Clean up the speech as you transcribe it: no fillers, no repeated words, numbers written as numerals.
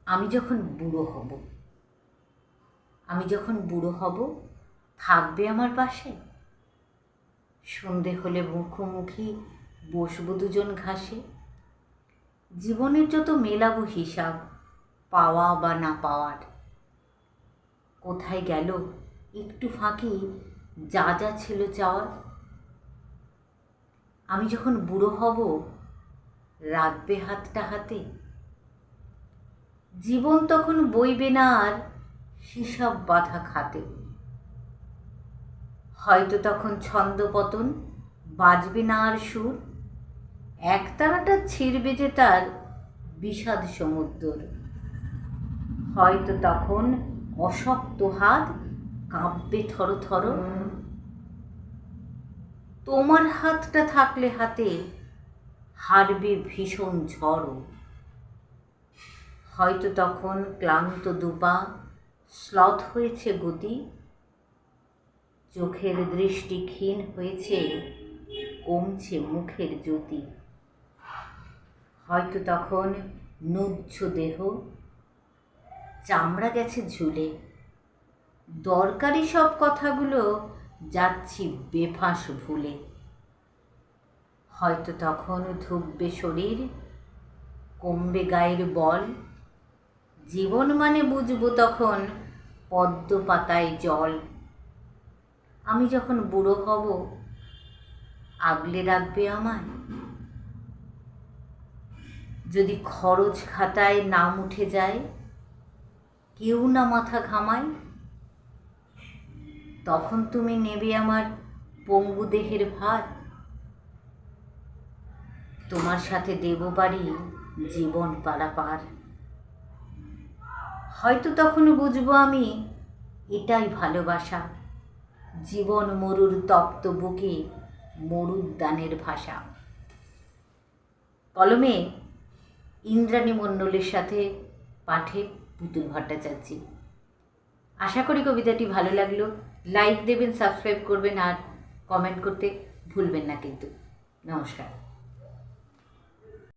আমি যখন বুড়ো হব থাকবে আমার পাশে। সন্ধে হলে মুখোমুখি বসবো দুজন ঘাসে। জীবনের যত মেলাবো হিসাব, পাওয়া বা না পাওয়ার। কোথায় গেল একটু ফাঁকি যা যা ছিল চাওয়ার। আমি যখন বুড়ো হব রাখবে হাতটা হাতে। জীবন তখন বইবে না আর হিসাব বাঁধা খাতে। হয়তো তখন ছন্দপতন বাজবে না আর সুর। একতারাটা ছিঁড়বে যে তার বিষাদ সমুদ্র। হয়তো তখন অশক্ত হাত কাঁপবে থর থর। তোমার হাতটা থাকলে হাতে হারবে ভীষণ ঝড়। হয়তো তখন ক্লান্ত দুপা শ্লথ হয়েছে গতি। চোখের দৃষ্টি ক্ষীণ হয়েছে, কমছে মুখের জ্যোতি। হয়তো তখন নুজ্জ দেহ চামড়া গেছে ঝুলে। দরকারি সব কথাগুলো যাচ্ছি বেফাঁস ভুলে। হয়তো তখন ধুঁকবে শরীর, কমবে গায়ের বল। জীবন মানে বুঝবো তখন পদ্ম পাতায় জল। আমি যখন বুড়ো হব আগলে রাখবে আমায়। যদি খরচ খাতায় নাম উঠে যায়, কেউ না মাথা ঘামায়, তখন তুমি নেবে আমার পঙ্গু দেহের ভার। তোমার সাথে দেব পারি জীবন পারাপার। হয়তো তখন বুঝবো আমি এটাই ভালোবাসা। জীবন মরুর তপ্ত বুকে মরুদ্যানের ভাষা। কলমে ইন্দ্রাণী মণ্ডলের সাথে পাঠে পুতুল ভট্টাচার্য। আশা করি কবিতাটি ভালো লাগলো। লাইক দেবেন, সাবস্ক্রাইব করবেন আর কমেন্ট করতে ভুলবেন না কিন্তু। নমস্কার।